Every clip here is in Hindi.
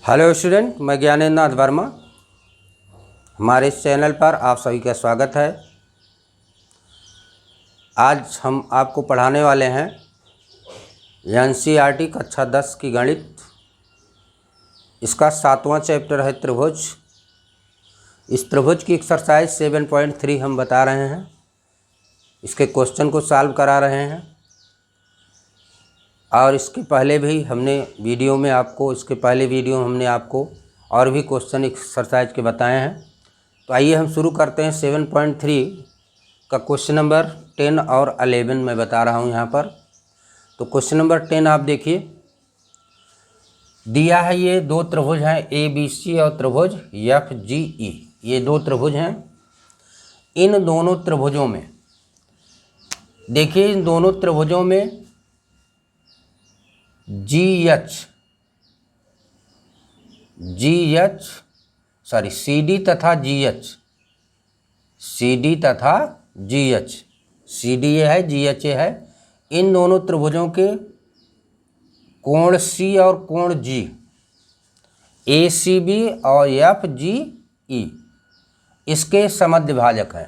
हेलो स्टूडेंट, मैं ज्ञानेंद्र नाथ वर्मा। हमारे इस चैनल पर आप सभी का स्वागत है। आज हम आपको पढ़ाने वाले हैं एनसीईआरटी कक्षा 10 की गणित। इसका 7वां चैप्टर है त्रिभुज। इस त्रिभुज की एक्सरसाइज 7.3 हम बता रहे हैं। इसके क्वेश्चन को सॉल्व करा रहे हैं और इसके पहले भी हमने वीडियो में आपको और भी क्वेश्चन एक्सरसाइज के बताए हैं। तो आइए हम शुरू करते हैं। 7.3 का क्वेश्चन नंबर 10 और 11 मैं बता रहा हूं यहाँ पर। तो क्वेश्चन नंबर 10 आप देखिए, दिया है ये दो त्रिभुज हैं ABC और त्रिभुज FGE। ये दो त्रिभुज हैं। इन दोनों त्रिभुजों में देखिए, इन दोनों त्रिभुजों में CD तथा GH, CD ये है, GH ये है। इन दोनों त्रिभुजों के कोण C और कोण G, ACB और FGE इसके समद्विभाजक हैं।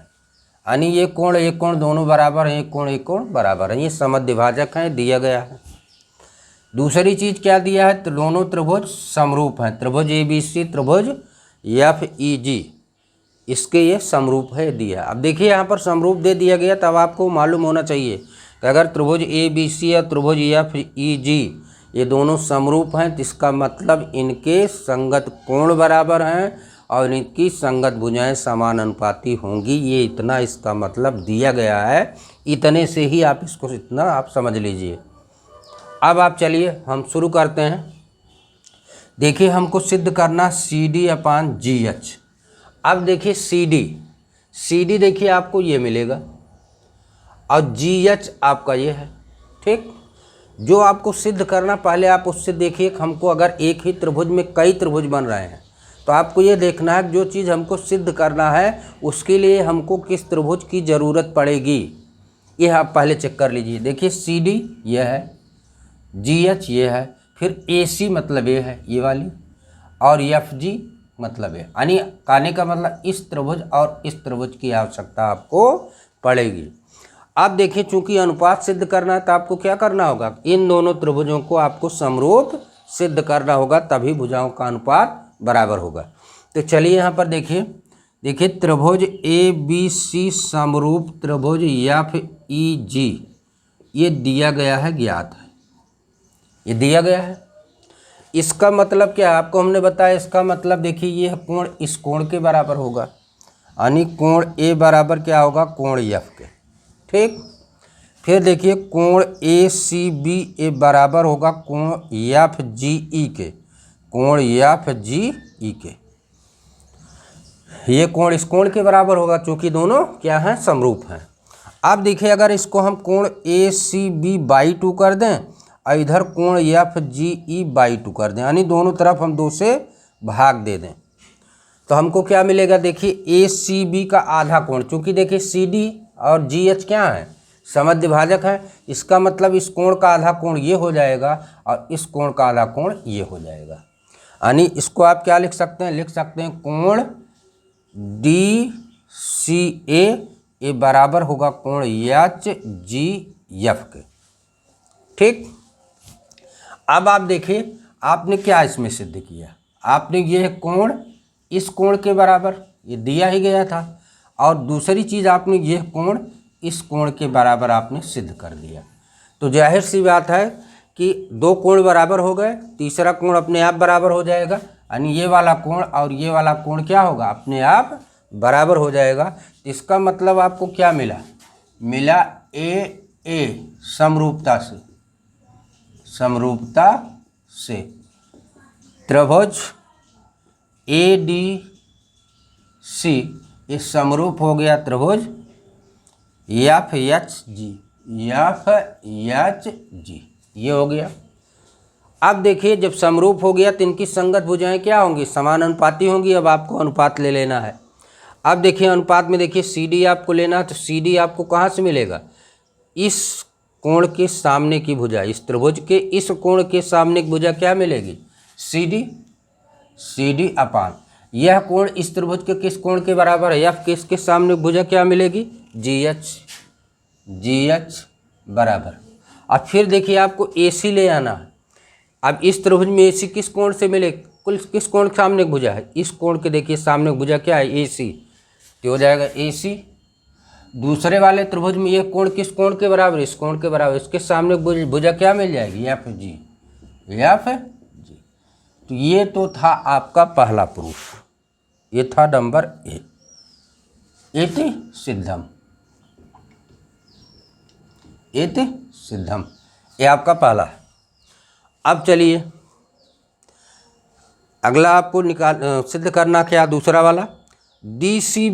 यानी ये कोण दोनों बराबर हैं, एक कोण बराबर हैं। ये समद्विभाजक हैं, दिया गया है। दूसरी चीज़ क्या दिया है, तो दोनों त्रिभुज समरूप हैं। त्रिभुज ABC, त्रिभुज FEG, इसके ये समरूप है दिया। अब देखिए यहाँ पर समरूप दे दिया गया, तब आपको मालूम होना चाहिए कि अगर त्रिभुज ABC और त्रिभुज FEG ये दोनों समरूप हैं तो इसका मतलब इनके संगत कोण बराबर हैं और इनकी संगत भुजाएं समानुपाती होंगी। ये इतना इसका मतलब दिया गया है। इतने से ही आप इसको इतना आप समझ लीजिए। अब आप चलिए हम शुरू करते हैं। देखिए, हमको सिद्ध करना CD/GH। अब देखिए CD देखिए आपको ये मिलेगा और GH आपका ये है। ठीक, जो आपको सिद्ध करना, पहले आप उससे देखिए हमको अगर एक ही त्रिभुज में कई त्रिभुज बन रहे हैं तो आपको ये देखना है जो चीज़ हमको सिद्ध करना है उसके लिए हमको किस त्रिभुज की ज़रूरत पड़ेगी। ये आप पहले चेक कर लीजिए। देखिए CD ये है, GH ये है, फिर AC मतलब ये है ये वाली, और FG मतलब है। यानी कहने का मतलब इस त्रिभुज और इस त्रिभुज की आवश्यकता आपको पड़ेगी। अब देखिए, चूंकि अनुपात सिद्ध करना है तो आपको क्या करना होगा, इन दोनों त्रिभुजों को आपको समरूप सिद्ध करना होगा, तभी भुजाओं का अनुपात बराबर होगा। तो चलिए यहाँ पर देखिए त्रिभुज ABC समरूप त्रिभुज FEG ये दिया गया है, ज्ञात है, ये दिया गया है। इसका मतलब क्या है, आपको हमने बताया। इसका मतलब देखिए, ये कोण इस कोण के बराबर होगा, यानी कोण A बराबर क्या होगा, कोण F के। ठीक, फिर देखिए कोण ACB ये बराबर होगा कोण FGE के, कोण FGE के। ये कोण इस कोण के बराबर होगा क्योंकि दोनों क्या हैं, समरूप हैं। अब देखिए, अगर इसको हम कोण ACB/2 कर दें और इधर कोण FGE/2 कर दें, यानी दोनों तरफ हम 2 से भाग दे दें, तो हमको क्या मिलेगा। देखिए ACB का आधा कोण, चूँकि देखिए CD और GH क्या है, समद्विभाजक है। इसका मतलब इस कोण का आधा कोण ये हो जाएगा और इस कोण का आधा कोण ये हो जाएगा। यानी इसको आप क्या लिख सकते हैं, लिख सकते हैं कोण DCA ये बराबर होगा कोण HGF के। ठीक, अब आप देखिए आपने क्या इसमें सिद्ध किया। आपने ये कोण इस कोण के बराबर ये दिया ही गया था, और दूसरी चीज़ आपने ये कोण इस कोण के बराबर आपने सिद्ध कर दिया। तो जाहिर सी बात है कि दो कोण बराबर हो गए, तीसरा कोण अपने आप बराबर हो जाएगा। यानी ये वाला कोण और ये वाला कोण क्या होगा, अपने आप बराबर हो जाएगा। इसका मतलब आपको क्या मिला, AA समरूपता से त्रिभुज ADC ये समरूप हो गया त्रिभुज FHG, ये हो गया। अब देखिए, जब समरूप हो गया तो इनकी संगत भुजाएं क्या होंगी, समानुपाती होंगी। अब आपको अनुपात ले लेना है। अब देखिए अनुपात में देखिए CD आपको लेना है, तो CD आपको कहाँ से मिलेगा, इस कोण के सामने की भुजा, इस त्रिभुज के इस कोण के सामने की भुजा क्या मिलेगी, CD। सी डी अपान यह कोण इस त्रिभुज के किस कोण के बराबर है, एफ किसके सामने भुजा क्या मिलेगी, जी एच बराबर। अब फिर देखिए आपको ए सी ले आना है। अब इस त्रिभुज में ए सी किस कोण से मिले, कुल किस कोण के सामने भुजा है, इस कोण के देखिए सामने भुजा क्या है, ए सी, तो हो जाएगा ए सी। दूसरे वाले त्रिभुज में ये कोण किस कोण के बराबर, इस कोण के बराबर, इसके सामने भुजा क्या मिल जाएगी, एफ जी। तो ये तो था आपका पहला प्रूफ, ये था नंबर ए, इति सिद्धम, इति सिद्धम, ये आपका पहला है। अब चलिए अगला आपको सिद्ध करना क्या, दूसरा वाला डी सी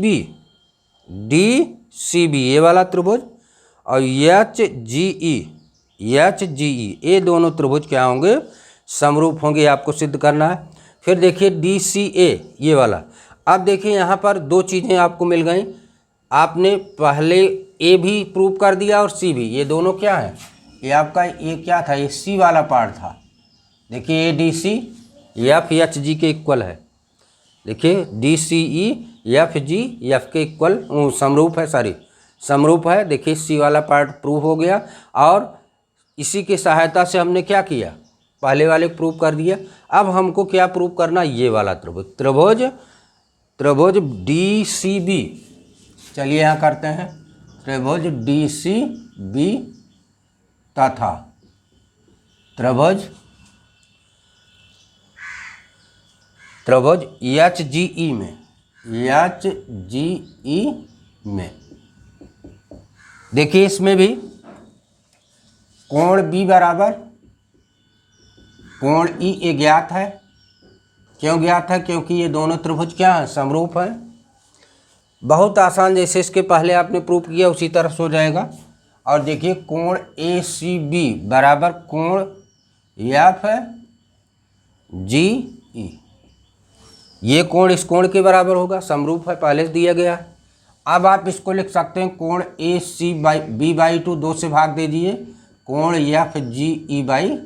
बी ये वाला त्रिभुज और एच जी ई ये दोनों त्रिभुज क्या होंगे, समरूप होंगे, आपको सिद्ध करना है। फिर देखिए डी सी ए ये वाला। अब देखिए यहाँ पर दो चीज़ें आपको मिल गई, आपने पहले ए भी प्रूव कर दिया और सी भी, ये दोनों क्या है, ये आपका ये क्या था, ये सी वाला पार्ट था। देखिए A D C F H G के इक्वल है, देखिए D C E F G F के इक्वल समरूप है, समरूप है। देखिए सी वाला पार्ट प्रूव हो गया और इसी की सहायता से हमने क्या किया, पहले वाले प्रूव कर दिया। अब हमको क्या प्रूव करना, ये वाला त्रिभुज डी सी बी, चलिए यहाँ करते हैं, त्रिभुज डी सी बी तथा त्रिभुज एच जी ई में, देखिए इसमें भी कोण बी बराबर कोण ई ज्ञात है। क्यों ज्ञात है, क्योंकि ये दोनों त्रिभुज क्या हैं, समरूप हैं। बहुत आसान, जैसे इसके पहले आपने प्रूव किया उसी तरह से हो जाएगा। और देखिए कोण ए सी बी बराबर कोण एफ जी ई, ये कोण इस कोण के बराबर होगा, समरूप है, पहले से दिया गया है। अब आप इसको लिख सकते हैं कोण A C by B by 2 2 से भाग दे दिए, कोण एफ जी ई बाई 2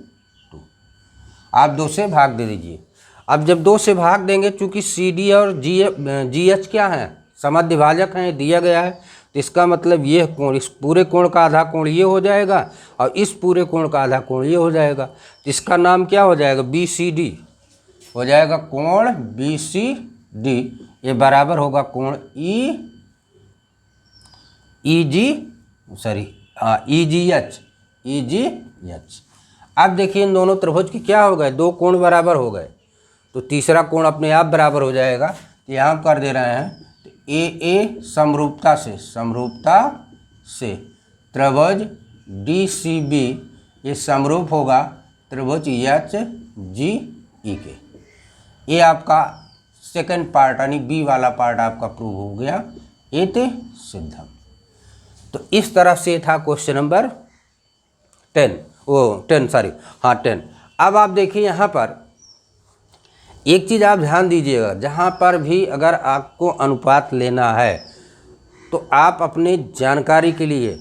आप 2 से भाग दे दीजिए। अब जब 2 से भाग देंगे, चूँकि सी डी और जी एच क्या हैं, समद्विभाजक हैं, दिया गया है, तो इसका मतलब ये कोण, इस पूरे कोण का आधा कोण ये हो जाएगा और इस पूरे कोण का आधा कोण ये हो जाएगा। तो इसका नाम क्या हो जाएगा, बी सी डी हो जाएगा, कोण बी सी डी ये बराबर होगा कोण ई जी एच। अब देखिए इन दोनों त्रिभुज की क्या हो गए, दो कोण बराबर हो गए, तो तीसरा कोण अपने आप बराबर हो जाएगा। तो यहाँ कर दे रहे हैं, तो ए समरूपता से त्रिभुज डी सी बी ये समरूप होगा त्रिभुज एच जी ई के। ये आपका सेकंड पार्ट यानी बी वाला पार्ट आपका प्रूव हो गया, इति सिद्धम। तो इस तरह से था क्वेश्चन नंबर 10। अब आप देखिए यहाँ पर एक चीज़ आप ध्यान दीजिएगा, जहाँ पर भी अगर आपको अनुपात लेना है तो आप अपने जानकारी के लिए,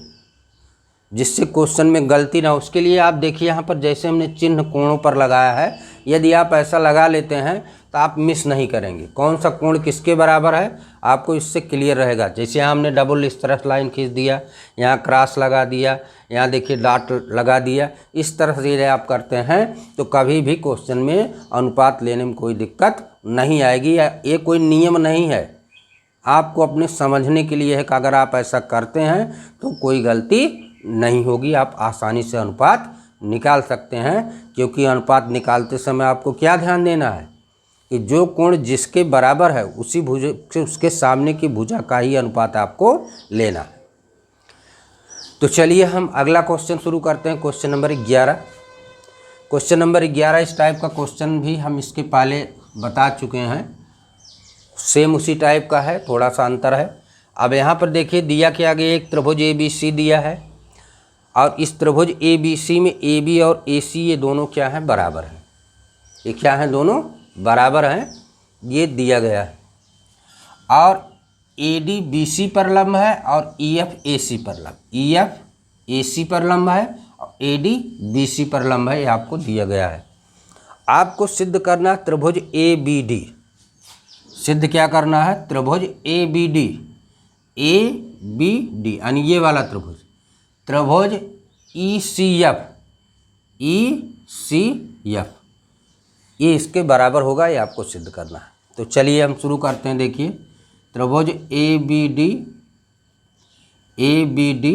जिससे क्वेश्चन में गलती ना हो, उसके लिए आप देखिए यहाँ पर जैसे हमने चिन्ह कोणों पर लगाया है, यदि आप ऐसा लगा लेते हैं तो आप मिस नहीं करेंगे, कौन सा कोण किसके बराबर है, आपको इससे क्लियर रहेगा। जैसे यहाँ हमने डबल इस तरह लाइन खींच दिया, यहाँ क्रॉस लगा दिया, यहाँ देखिए डॉट लगा दिया, इस तरह से आप करते हैं तो कभी भी क्वेश्चन में अनुपात लेने में कोई दिक्कत नहीं आएगी। ये कोई नियम नहीं है, आपको अपने समझने के लिए है कि अगर आप ऐसा करते हैं तो कोई गलती नहीं होगी, आप आसानी से अनुपात निकाल सकते हैं। क्योंकि अनुपात निकालते समय आपको क्या ध्यान देना है कि जो कोण जिसके बराबर है उसी भुजा से उसके सामने की भुजा का ही अनुपात आपको लेना है। तो चलिए हम अगला क्वेश्चन शुरू करते हैं, क्वेश्चन नंबर 11। क्वेश्चन नंबर 11 इस टाइप का क्वेश्चन भी हम इसके पहले बता चुके हैं, सेम उसी टाइप का है, थोड़ा सा अंतर है। अब यहाँ पर देखिए दिया क्या गया, एक त्रिभुज ए बी सी दिया है और इस त्रिभुज ए बी सी में ए बी और ए सी ये दोनों क्या हैं, बराबर हैं। ये क्या हैं, दोनों बराबर हैं, ये दिया गया है। और ए डी बी सी पर लंब है और ई एफ ए सी पर लंब, ई एफ ए सी पर लंब है और ए डी बी सी पर लंब है, ये आपको दिया गया है। आपको सिद्ध करना है त्रिभुज ए बी डी। सिद्ध क्या करना है? त्रिभुज A B D, A B D यानी ये वाला त्रिभुज। त्रिभुज ई सी एफ, ई सी एफ ये इसके बराबर होगा, ये आपको सिद्ध करना है। तो चलिए हम शुरू करते हैं। देखिए त्रिभुज ए बी डी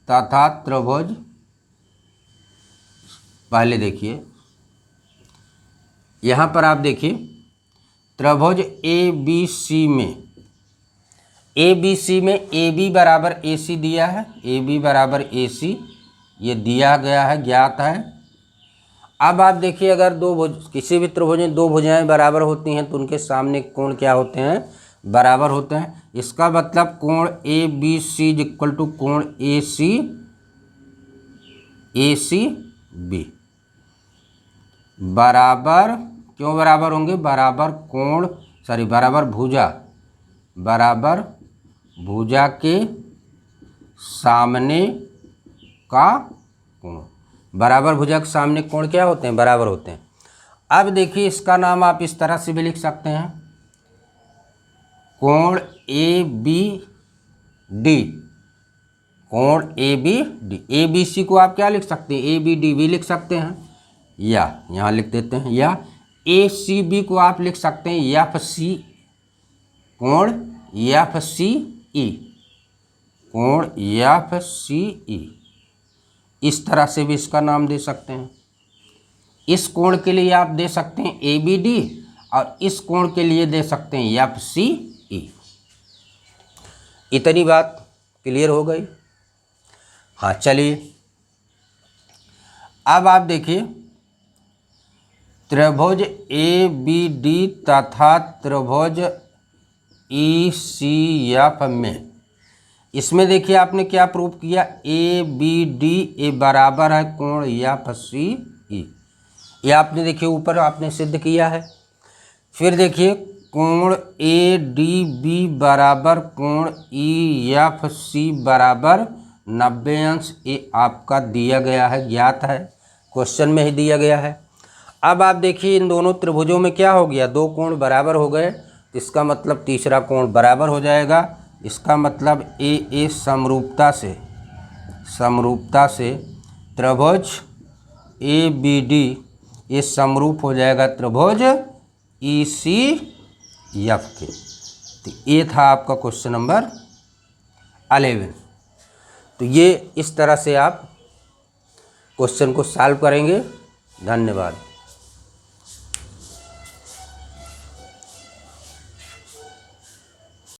तथा त्रिभुज, पहले देखिए यहाँ पर आप देखिए त्रिभुज ए बी सी में, ए बी सी में ए बी बराबर ए सी दिया है, ए बी बराबर ए सी ये दिया गया है, ज्ञात है। अब आप देखिए अगर किसी भी त्रिभुज में दो भुजाएं बराबर होती हैं तो उनके सामने कोण क्या होते हैं? बराबर होते हैं। इसका मतलब कोण A B C equal to कोण ए सी बी बराबर, क्यों बराबर होंगे? बराबर कोण बराबर भुजा के सामने का कोण। बराबर भुजा के सामने कोण क्या होते हैं? बराबर होते हैं। अब देखिए इसका नाम आप इस तरह से भी लिख सकते हैं, कोण ए बी डी, कोण A B D. A B C को आप क्या लिख सकते हैं? ए बी डी भी लिख सकते हैं, या यहाँ लिख देते हैं, या ए सी बी को आप लिख सकते हैं एफ सी, कोण एफ सी ई, कोण एफ सी ई। इस तरह से भी इसका नाम दे सकते हैं। इस कोण के लिए आप दे सकते हैं ए बी डी और इस कोण के लिए दे सकते हैं एफ सी ई। इतनी बात क्लियर हो गई? हाँ चलिए अब आप देखिए त्रिभुज ए बी डी तथा त्रिभुज ई सी एफ में, इसमें देखिए आपने क्या प्रूव किया? ए बी डी ए बराबर है कोण एफ सी ई, ये आपने देखिए ऊपर आपने सिद्ध किया है। फिर देखिए कोण ए डी बी बराबर कोण ई एफ सी बराबर 90 अंश, ये आपका दिया गया है, ज्ञात है, क्वेश्चन में ही दिया गया है। अब आप देखिए इन दोनों त्रिभुजों में क्या हो गया? दो कोण बराबर हो गए, इसका मतलब तीसरा कोण बराबर हो जाएगा। इसका मतलब ए समरूपता से त्रिभुज ए बी डी ये समरूप हो जाएगा त्रिभुज ई सी एफ के। तो ये था आपका क्वेश्चन नंबर 11। तो ये इस तरह से आप क्वेश्चन को सॉल्व करेंगे। धन्यवाद।